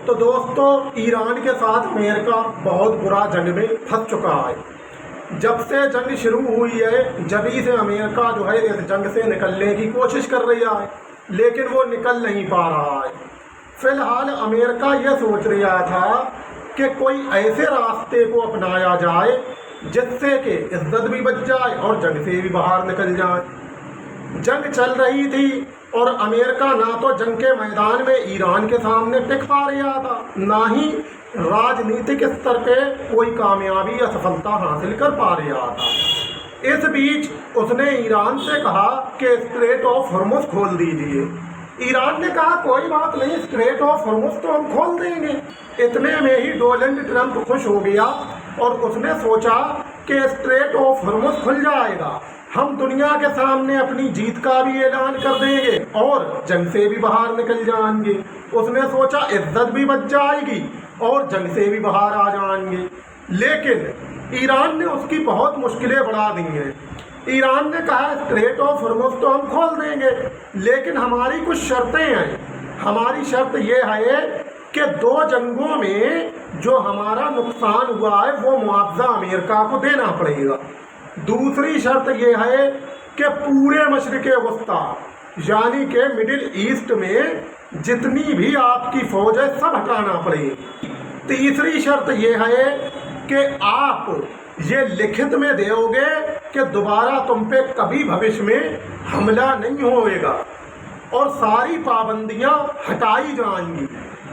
تو دوستو ایران کے ساتھ امریکہ بہت برا جنگ میں پھنس چکا ہے۔ جب سے جنگ شروع ہوئی ہے جبھی سے امریکہ جو ہے اس جنگ سے نکلنے کی کوشش کر رہا ہے، لیکن وہ نکل نہیں پا رہا ہے۔ فی الحال امریکہ یہ سوچ رہا تھا کہ کوئی ایسے راستے کو اپنایا جائے جس سے کہ عزت بھی بچ جائے اور جنگ سے بھی باہر نکل جائے۔ جنگ چل رہی تھی اور امریکہ نہ تو جنگ کے میدان میں ایران کے سامنے ٹک پا رہا تھا، نہ ہی راجنیتک استر پہ کوئی کامیابی یا سفلتا حاصل کر پا رہا تھا۔ اس بیچ اس نے ایران سے کہا کہ اسٹریٹ آف ہرمز کھول دیجیے۔ ایران نے کہا کوئی بات نہیں، اسٹریٹ آف ہرمز تو ہم کھول دیں گے۔ اتنے میں ہی ڈونلڈ ٹرمپ خوش ہو گیا اور اس نے سوچا کہ اسٹریٹ آف ہرمز کھل جائے گا، ہم دنیا کے سامنے اپنی جیت کا بھی اعلان کر دیں گے اور جنگ سے بھی باہر نکل جائیں گے۔ اس نے سوچا عزت بھی بچ جائے گی اور جنگ سے بھی باہر آ جائیں گے، لیکن ایران نے اس کی بہت مشکلیں بڑھا دی ہیں۔ ایران نے کہا اسٹریٹ آف ہرمز تو ہم کھول دیں گے، لیکن ہماری کچھ شرطیں ہیں۔ ہماری شرط یہ ہے کہ 2 جنگوں میں جو ہمارا نقصان ہوا ہے وہ معاوضہ امریکہ کو دینا پڑے گا۔ دوسری شرط یہ ہے کہ پورے مشرق وسطی یعنی کہ مڈل ایسٹ میں جتنی بھی آپ کی فوج ہے سب ہٹانا پڑے گی۔ تیسری شرط یہ ہے کہ آپ یہ لکھت میں دیو گے کہ دوبارہ تم پہ کبھی بھوش میں حملہ نہیں ہوئے گا اور ساری پابندیاں ہٹائی جائیں گی۔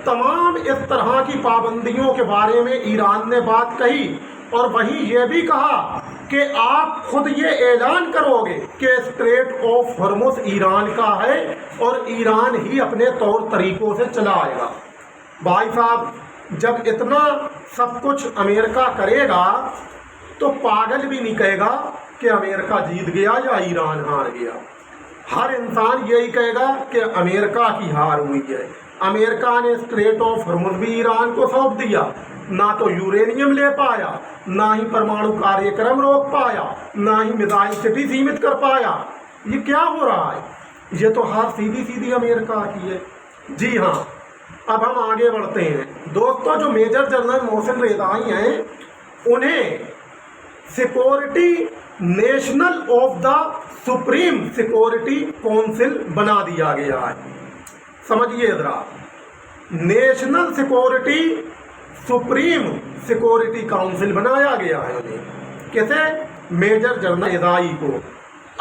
تمام اس طرح کی پابندیوں کے بارے میں ایران نے بات کہی اور وہیں یہ بھی کہا کہ آپ خود یہ اعلان کرو گے کہ اسٹریٹ آف ہرمز ایران کا ہے اور ایران ہی اپنے طور طریقوں سے چلائے گا۔ بھائی صاحب، جب اتنا سب کچھ امریکہ کرے گا تو پاگل بھی نہیں کہے گا کہ امریکہ جیت گیا یا ایران ہار گیا۔ ہر انسان یہی کہے گا کہ امریکہ کی ہار ہوئی ہے۔ امریکہ نے اسٹریٹ آف ہرمز بھی ایران کو سونپ دیا، نہ تو یورینیم لے پایا، نہ ہی پرمانو کاریہ کرم روک پایا، نہ ہی میزائل سٹی سیمت کر پایا۔ یہ کیا ہو رہا ہے؟ یہ تو ہار سیدھی امریکہ کی ہے۔ جی ہاں، اب ہم آگے بڑھتے ہیں۔ دوستو، جو میجر جنرل محسن ریزائی ہیں انہیں security national of the supreme security council بنا دیا گیا ہے۔ سمجھیے ذرا، national security supreme security council بنایا گیا ہے انہیں۔ کیسے؟ میجر جنرل ریزائی کو۔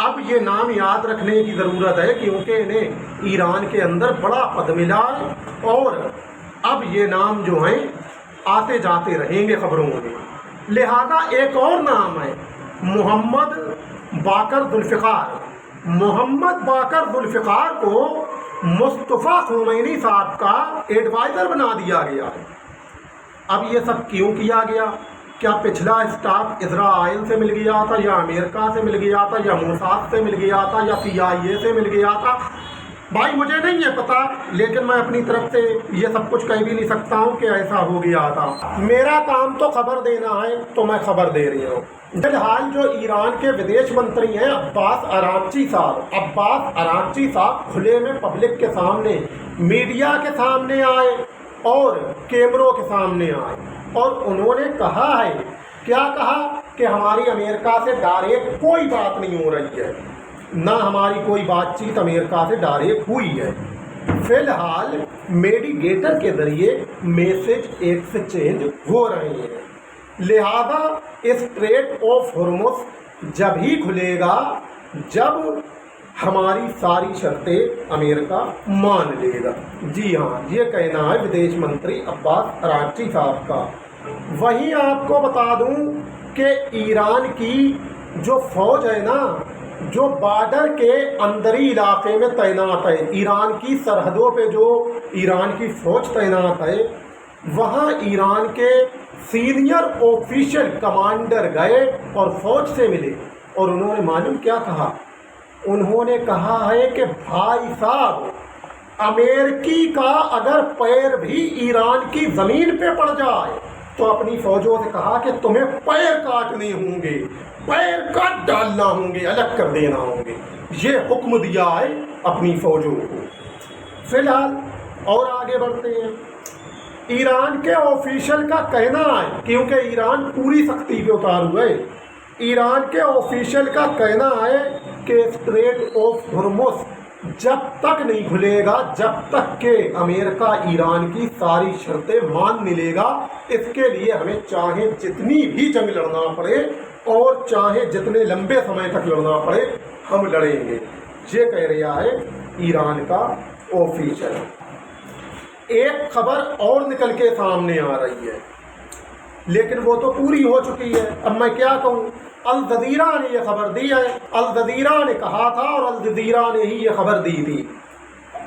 اب یہ نام یاد رکھنے کی ضرورت ہے کیونکہ انہیں ایران کے اندر بڑا پد ملا اور اب یہ نام جو ہیں آتے جاتے رہیں گے خبروں میں۔ لہذا ایک اور نام ہے محمد باقر ذوالفقار۔ محمد باقر ذوالفقار کو مصطفیٰ خمینی صاحب کا ایڈوائزر بنا دیا گیا ہے۔ اب یہ سب کیوں کیا گیا؟ کیا پچھلا اسٹاف اسرائیل سے مل گیا تھا یا امریکہ سے مل گیا تھا یا موساد سے مل گیا تھا یا CIA سے مل گیا تھا؟ بھائی مجھے نہیں ہے پتا، لیکن میں اپنی طرف سے یہ سب کچھ کہہ بھی نہیں سکتا ہوں کہ ایسا ہو گیا تھا۔ میرا کام تو خبر دینا ہے تو میں خبر دے رہی ہوں۔ فی الحال جو ایران کے ودیش منتری ہیں عباس اراغچی صاحب کھلے میں پبلک کے سامنے، میڈیا کے سامنے آئے اور کیمروں کے سامنے آئے اور انہوں نے کہا ہے، کیا کہا کہ ہماری امریکہ سے ڈائریکٹ کوئی بات نہیں ہو رہی ہے، نہ ہماری کوئی بات چیت امریکہ سے ڈائریکٹ ہوئی ہے۔ فی الحال میڈیگیٹر کے ذریعے میسج ایکسچینج ہو رہے ہیں۔ لہذا اسٹریٹ آف ہرمز جب ہی کھلے گا جب ہماری ساری شرطیں امریکہ مان لے گا۔ جی ہاں، یہ کہنا ہے ودیش منتری عباس اراغچی صاحب کا۔ وہیں آپ کو بتا دوں کہ ایران کی جو فوج ہے نا، جو بارڈر کے اندری علاقے میں تعینات ہے، ایران کی سرحدوں پہ جو ایران کی فوج تعینات ہے، وہاں ایران کے سینئر آفیشل کمانڈر گئے اور فوج سے ملے اور انہوں نے معلوم کیا کہا؟ انہوں نے کہا ہے کہ بھائی صاحب، امریکی کا اگر پیر بھی ایران کی زمین پہ پڑ جائے تو اپنی فوجوں سے کہا کہ تمہیں پیر کاٹنے ہوں گے، پیر کاٹ ڈالنا ہوں گے، الگ کر دینا ہوں گے۔ یہ حکم دیا ہے اپنی فوجوں کو۔ فی الحال اور آگے بڑھتے ہیں۔ ईरान के ऑफिशियल का कहना है, क्योंकि ईरान पूरी सख्ती पे उतारू है, ईरान के ऑफिशियल का कहना है कि स्ट्रेट ऑफ हॉर्मुज़ जब तक नहीं खुलेगा जब तक कि अमेरिका ईरान की सारी शर्तें मान नहीं लेगा, इसके लिए हमें चाहे जितनी भी जंग लड़ना पड़े और चाहे जितने लंबे समय तक लड़ना पड़े हम लड़ेंगे। ये कह रहा है ईरान का ऑफिशियल। एक खबर और निकल के सामने आ रही है, लेकिन वो तो पूरी हो चुकी है। अब मैं क्या कहूँ, अल जजीरा ने ये खबर दी है, अल जजीरा ने कहा था और अल जजीरा ने ही ये खबर दी थी।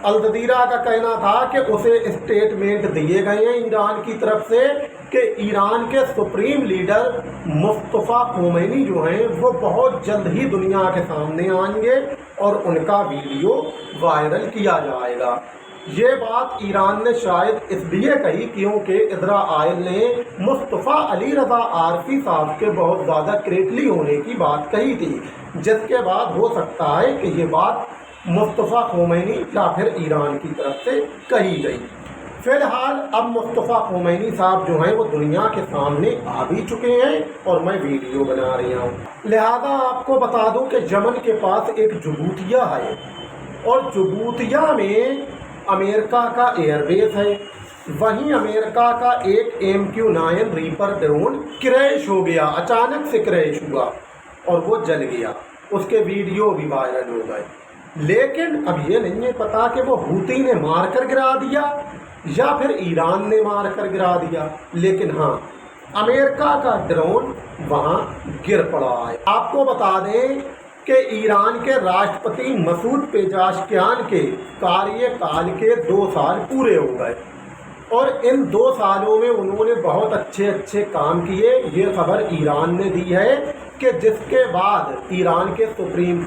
अल जजीरा का कहना था कि उसे स्टेटमेंट दिए गए हैं ईरान की तरफ से कि ईरान के सुप्रीम लीडर मुस्तफ़ा खोमैनी जो हैं वो बहुत जल्द ही दुनिया के सामने आएंगे और उनका वीडियो वायरल किया जाएगा। ये बात ईरान ने शायद इसलिए कही क्योंकि इजराइल ने मुस्तफ़ा अली रज़ा आरफी साहब के बहुत ज़्यादा क्रेटली होने की बात कही थी, जिसके बाद हो सकता है कि ये बात मुस्तफ़ा खोमैनी या फिर ईरान की तरफ से कही गई। फिलहाल अब मुस्तफ़ा खोमैनी साहब जो हैं वो दुनिया के सामने आ भी चुके हैं और मैं वीडियो बना रहा हूँ। लिहाजा आपको बता दूँ कि यमन के पास एक जबूतिया है और जबूतिया में अमेरिका का एयरबेस है। वहीं अमेरिका का एक MQ-9 रीपर ड्रोन क्रैश हो गया, अचानक से क्रैश हुआ और वो जल गया, उसके वीडियो भी वायरल हो गए। लेकिन अब ये नहीं है पता कि वो हूती ने मार कर गिरा दिया या फिर ईरान ने मार कर गिरा दिया, लेकिन हाँ अमेरिका का ड्रोन वहाँ गिर पड़ा है। आपको बता दें कि ईरान के राष्ट्रपति मसूद पेज़ेशकियान के कार्यकाल के 2 साल पूरे हो गए और इन 2 सालों में उन्होंने बहुत अच्छे काम किए। ये खबर ईरान ने दी है कि जिसके बाद ईरान के सुप्रीम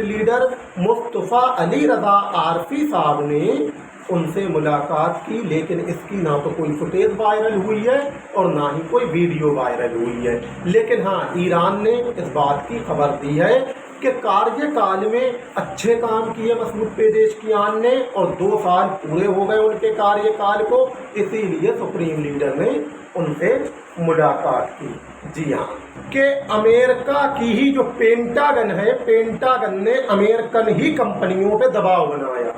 लीडर मुस्तफ़ा अली रज़ा आरफी साहब ने उनसे मुलाकात की, लेकिन इसकी ना तो कोई फुटेज वायरल हुई है और ना ही कोई वीडियो वायरल हुई है। लेकिन हाँ ईरान ने इस बात की खबर दी है कि कार्यकाल में अच्छे काम किए मसूद पेज़ेशकियान ने और 2 साल पूरे हो गए उनके कार्यकाल को, इसीलिए सुप्रीम लीडर ने उनसे मुलाकात की। जी हाँ, कि अमेरिका की ही जो पेंटागन है, पेंटागन ने अमेरिकन ही कंपनियों पे दबाव बनाया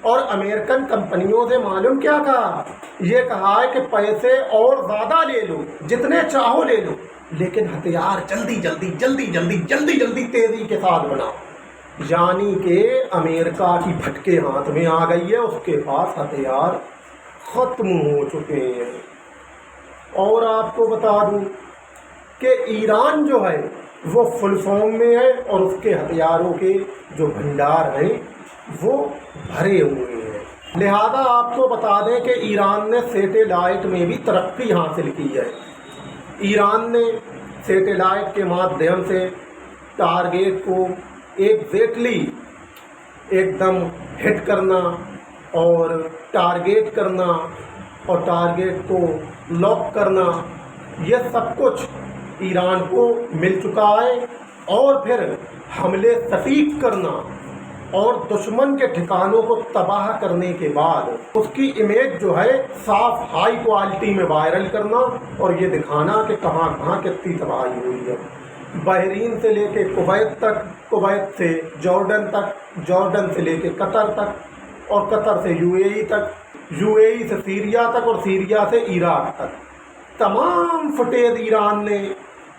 और अमेरिकन कंपनियों से मालूम क्या कहा, ये कहा है कि पैसे और ज़्यादा ले लो, जितने चाहो ले लो, लेकिन हथियार जल्दी तेज़ी के साथ बनाओ। यानी कि अमेरिका की भटके हाथ में आ गई है, उसके पास हथियार ख़त्म हो चुके हैं। और आपको बता दूं कि ईरान जो है वो फुल फॉर्म में है और उसके हथियारों के जो भंडार हैं वो भरे हुए हैं। लिहाजा आपको बता दें कि ईरान ने सैटेलाइट में भी तरक्की हासिल की है। ईरान ने सैटेलाइट के माध्यम से टारगेट को एग्जैक्टली एकदम हिट करना और टारगेट करना और टारगेट को लॉक करना, यह सब कुछ ईरान को मिल चुका है। और फिर हमले सटीक करना और दुश्मन के ठिकानों को तबाह करने के बाद उसकी इमेज जो है साफ हाई क्वालिटी में वायरल करना और ये दिखाना कि कहाँ कहाँ कितनी तबाही हुई है। बहरीन से लेके कुवैत तक, कुवैत से जॉर्डन तक, जॉर्डन से लेके कतर तक और कतर से यूएई तक, यूएई से सीरिया तक और सीरिया से इराक तक, तमाम फुटेज ईरान ने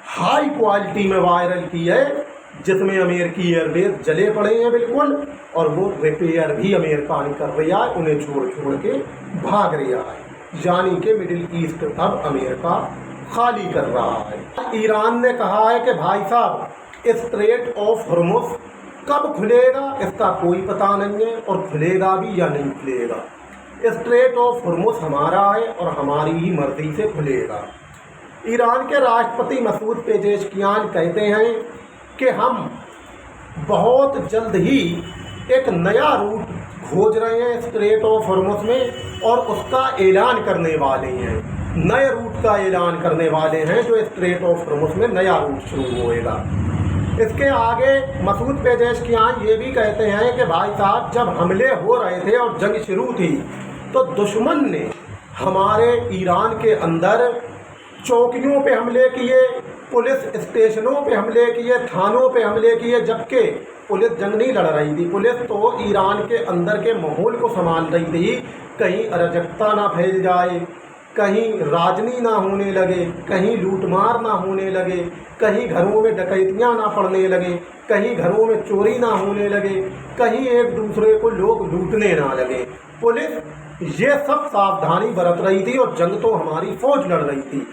हाई क्वालिटी में वायरल की है, जिसमें अमेरिकी एयरबेस जले पड़े हैं बिल्कुल, और वो रिपेयर भी अमेरिका नहीं कर रहा है, उन्हें छोड़ के भाग रहा है। यानी कि मिडिल ईस्ट अब अमेरिका खाली कर रहा है। ईरान ने कहा है कि भाई साहब स्ट्रेट ऑफ हॉर्मुज़ कब खुलेगा इसका कोई पता नहीं है और खुलेगा भी या नहीं खुलेगा। स्ट्रेट ऑफ हॉर्मुज़ हमारा है और हमारी ही मर्जी से खुलेगा। ईरान के राष्ट्रपति मसूद पेज़ेशकियान कहते हैं कि हम बहुत जल्द ही एक नया रूट खोज रहे हैं स्ट्रेट ऑफ हॉर्मुज़ में और उसका ऐलान करने वाले हैं। नए रूट का ऐलान करने वाले हैं जो स्ट्रेट ऑफ हॉर्मुज़ में नया रूट शुरू होएगा। इसके आगे मसूद पेज़ेशकियान ये भी कहते हैं कि भाई साहब जब हमले हो रहे थे और जंग शुरू थी तो दुश्मन ने हमारे ईरान के अंदर चौकियों पे हमले किए, पुलिस स्टेशनों पे हमले किए, थानों पे हमले किए, जबकि पुलिस जंग नहीं लड़ रही थी। पुलिस तो ईरान के अंदर के माहौल को संभाल रही थी, कहीं अराजकता ना फैल जाए, कहीं राजनी ना होने लगे, कहीं लूटमार ना होने लगे, कहीं घरों में डकैतियाँ ना पड़ने लगे, कहीं घरों में चोरी ना होने लगे, कहीं एक दूसरे को लोग लूटने ना लगे। पुलिस ये सब सावधानी बरत रही थी और जंग तो हमारी फौज लड़ रही थी।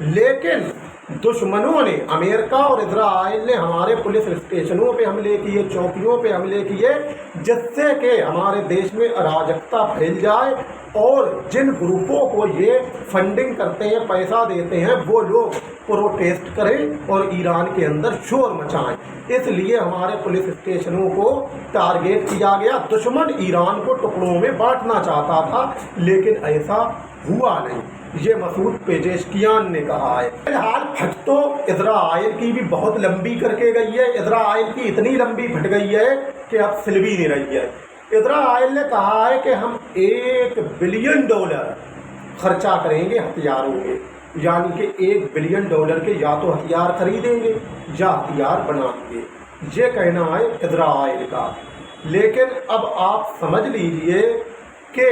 लेकिन दुश्मनों ने, अमेरिका और इजराइल ने हमारे पुलिस स्टेशनों पे हमले किए, चौकियों पे हमले किए, जिससे कि हमारे देश में अराजकता फैल जाए और जिन ग्रुपों को ये फंडिंग करते हैं, पैसा देते हैं, वो लोग प्रोटेस्ट करें और ईरान के अंदर शोर मचाएं। इसलिए हमारे पुलिस स्टेशनों को टारगेट किया गया। दुश्मन ईरान को टुकड़ों में बांटना चाहता था, लेकिन ऐसा हुआ नहीं। ये मसूद पेजेशकियान ने कहा है। फिलहाल फट तो इजराइल की भी बहुत लंबी करके गई है। इजराइल की इतनी लंबी फट गई है कि अब सिल भी नहीं रही है। इजराइल ने कहा है कि हम $1 बिलियन खर्चा करेंगे हथियारों में, यानी कि $1 बिलियन के या तो हथियार खरीदेंगे या हथियार बनाएंगे। ये कहना है इजराइल का। लेकिन अब आप समझ लीजिए कि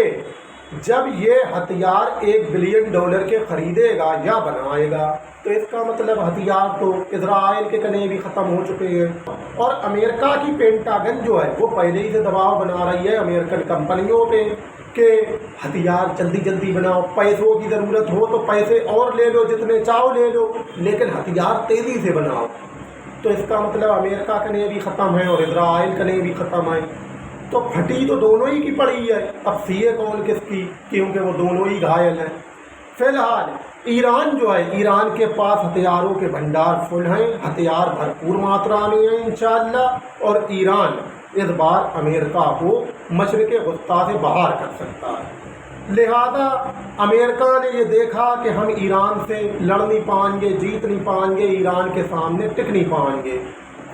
जब ये हथियार $1 बिलियन के खरीदेगा या बनाएगा, तो इसका मतलब हथियार तो इजराइल के कने भी ख़त्म हो चुके हैं। और अमेरिका की पेंटागन जो है वो पहले ही से दबाव बना रही है अमेरिकन कंपनियों पे कि हथियार जल्दी जल्दी बनाओ, पैसों की ज़रूरत हो तो पैसे और ले लो, जितने चाहो ले लो, लेकिन हथियार तेज़ी से बनाओ। तो इसका मतलब अमेरिका कने भी ख़त्म है और इजराइल कने भी ख़त्म है। तो फटी तो दोनों ही की पड़ी है। अब सीए कौन किसकी, क्योंकि वो दोनों ही घायल हैं। फिलहाल ईरान जो है, ईरान के पास हथियारों के भंडार फुल हैं, हथियार भरपूर मात्रा में हैं इंशाअल्लाह, और ईरान इस बार अमेरिका को मशरिक़ वस्ता से बाहर कर सकता है। लिहाजा अमेरिका ने ये देखा कि हम ईरान से लड़ नहीं पाएंगे, जीत नहीं पाएंगे, ईरान के सामने टिक नहीं पाएंगे,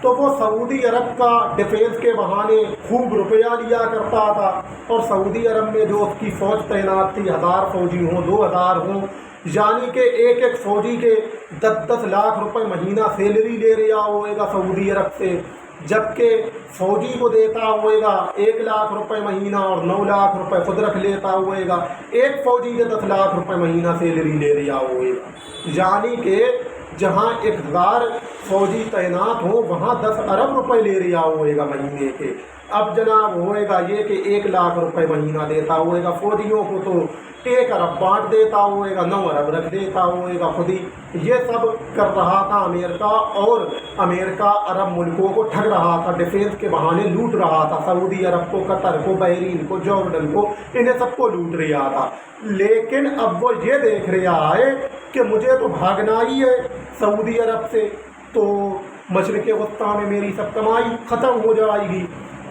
तो वो सऊदी अरब का डिफेंस के बहाने खूब रुपया लिया करता था। और सऊदी अरब में जो उसकी फ़ौज तैनात थी, 1000 फौजी हों, 2000 हों, यानी कि एक एक फ़ौजी के 10-10 लाख रुपए महीना सैलरी ले रहा होएगा सऊदी अरब से, जबकि फ़ौजी को देता होएगा 1 लाख रुपए महीना और 9 लाख रुपए खुद रख लेता होएगा। एक फ़ौजी के 10 लाख रुपए महीना सैलरी ले रहा होएगा, यानी कि जहाँ 1000 फौजी तैनात हो वहाँ 10 अरब रुपए ले रहा होएगा महीने के। अब जनाब होएगा ये कि 1 लाख रुपए महीना देता होएगा फौजियों को, तो 1 अरब बांट देता होएगा, 9 अरब रख देता होएगा खुद ही। ये सब कर रहा था अमेरिका, और अमेरिका अरब मुल्कों को ठग रहा था, डिफेंस के बहाने लूट रहा था। सऊदी अरब को, कतर को, बहरीन को, जॉर्डन को, इन्हें सबको लूट रहा था। लेकिन अब वो ये देख रहा है कि मुझे तो भागना ही है सऊदी अरब से, तो मशरिक़ वस्ता में मेरी सब कमाई ख़त्म हो जाएगी।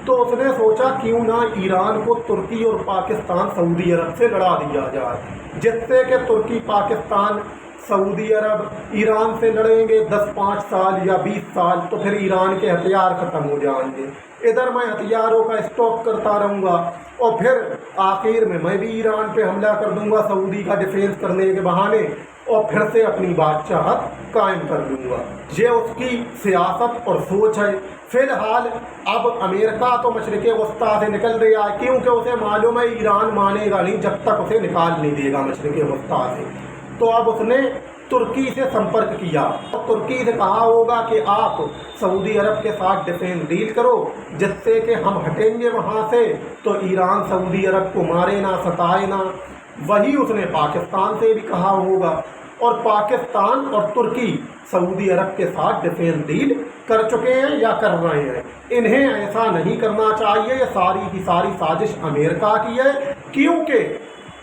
तो उसने सोचा क्यों ना ईरान को तुर्की और पाकिस्तान सऊदी अरब से लड़ा दिया जाए, जिससे कि तुर्की पाकिस्तान सऊदी अरब ईरान से लड़ेंगे 10-5 साल या 20 साल, तो फिर ईरान के हथियार ख़त्म हो जाएंगे। इधर मैं हथियारों का स्टॉक करता रहूँगा और फिर आखिर में मैं भी ईरान पे हमला कर दूँगा सऊदी का डिफेंस करने के बहाने, और फिर से अपनी बादशाहत कायम कर लूँगा। ये उसकी सियासत और सोच है। फिलहाल अब अमेरिका तो मशरिक़ वस्ता से निकल रहा है, क्योंकि उसे मालूम है ईरान मानेगा नहीं जब तक उसे निकाल नहीं देगा मशरिक़ वस्ता से। तो अब उसने तुर्की से संपर्क किया और तुर्की से कहा होगा कि आप सऊदी अरब के साथ डिफेंस डील करो, जिससे कि हम हटेंगे वहाँ से तो ईरान सऊदी अरब को मारे ना, सताए ना। वही उसने पाकिस्तान से भी कहा होगा, और पाकिस्तान और तुर्की सऊदी अरब के साथ डिफेंस डील कर चुके हैं या कर रहे हैं। इन्हें ऐसा नहीं करना चाहिए। ये सारी की सारी साजिश अमेरिका की है, क्योंकि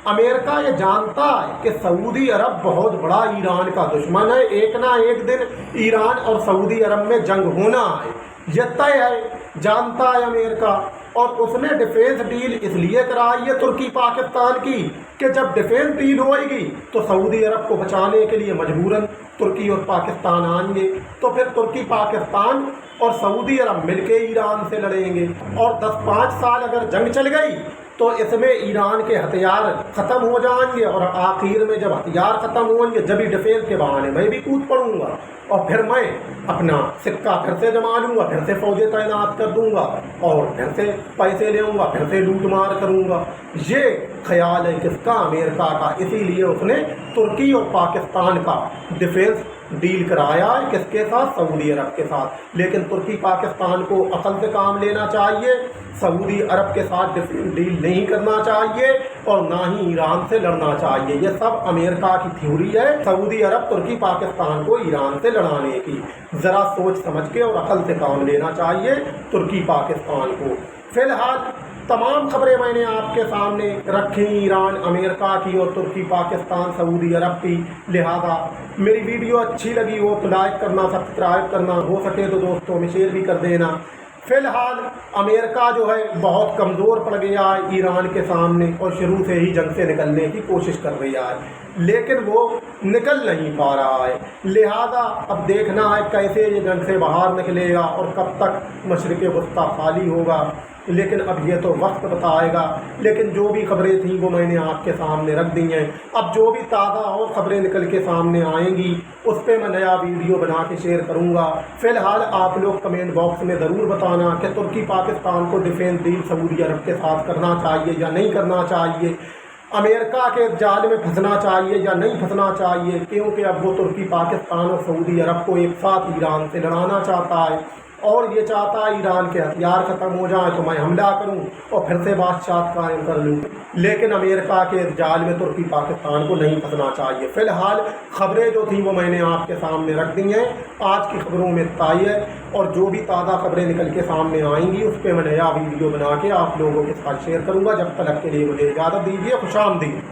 अमेरिका ये जानता है कि सऊदी अरब बहुत बड़ा ईरान का दुश्मन है। एक ना एक दिन ईरान और सऊदी अरब में जंग होना है, ये तय है, जानता है अमेरिका। और उसने डिफेंस डील इसलिए कराई है तुर्की पाकिस्तान की कि जब डिफेंस डील होएगी तो सऊदी अरब को बचाने के लिए मजबूरन तुर्की और पाकिस्तान आएंगे, तो फिर तुर्की पाकिस्तान और सऊदी अरब मिलके ईरान से लड़ेंगे। और 10-5 साल अगर जंग चल गई तो इसमें ईरान के हथियार ख़त्म हो जाएंगे और आखिर में जब हथियार ख़त्म होंगे जब ही डिफेंस के बहाने मैं भी कूद पड़ूंगा और फिर मैं अपना सिक्का फिर से जमा लूँगा, फिर से फौजें तैनात कर दूंगा और फिर से पैसे लेऊंगा, फिर से लूट मार करूंगा। ये ख्याल है किसका? अमेरिका का। इसीलिए उसने तुर्की और पाकिस्तान का डिफेंस डील कराया है। किसके साथ? सऊदी अरब के साथ। लेकिन तुर्की पाकिस्तान को अकल से काम लेना चाहिए, सऊदी अरब के साथ डिफेंस डील नहीं करना चाहिए और ना ही ईरान से लड़ना चाहिए। ये सब अमेरिका की थ्योरी है, सऊदी अरब तुर्की पाकिस्तान को ईरान से लड़ाने की। ज़रा सोच समझ के और अकल से काम लेना चाहिए तुर्की पाकिस्तान को। फिलहाल तमाम खबरें मैंने आपके सामने रखी ईरान अमेरिका की और तुर्की पाकिस्तान सऊदी अरब की। लिहाजा मेरी वीडियो अच्छी लगी हो तो लाइक करना, सब्सक्राइब करना, हो सके तो दोस्तों में शेयर भी कर देना। फिलहाल अमेरिका जो है बहुत कमज़ोर पड़ गया है ईरान के सामने और शुरू से ही जंग से निकलने की कोशिश कर रहा है, लेकिन वो निकल नहीं पा रहा है। लिहाजा अब देखना है कैसे ये जंग से बाहर निकलेगा और कब तक मशरिक़ वस्ता खाली होगा, लेकिन अब ये तो वक्त बताएगा। लेकिन जो भी खबरें थी वो मैंने आपके सामने रख दी हैं। अब जो भी ताज़ा और खबरें निकल के सामने आएंगी उस पर मैं नया वीडियो बना के शेयर करूंगा। फिलहाल आप लोग कमेंट बॉक्स में ज़रूर बताना कि तुर्की पाकिस्तान को डिफेंस डील सऊदी अरब के साथ करना चाहिए या नहीं करना चाहिए, अमेरिका के जाल में फंसना चाहिए या नहीं फंसना चाहिए, क्योंकि अब वो तुर्की पाकिस्तान और सऊदी अरब को एक साथ ईरान से लड़ाना चाहता है और ये चाहता है ईरान के हथियार ख़त्म हो जाए तो मैं हमला करूं और फिर से बादशाह कायम कर लूं। लेकिन अमेरिका के जाल में तुर्की पाकिस्तान को नहीं फंसना चाहिए। फ़िलहाल खबरें जो थी वो मैंने आपके सामने रख दी हैं। आज की खबरों में ताई है और जो भी ताज़ा खबरें निकल के सामने आएंगी उस पर मैं नया वीडियो बना के आप लोगों के साथ शेयर करूँगा। जब तक के लिए मुझे इजाज़त दीजिए। खुशामदीद।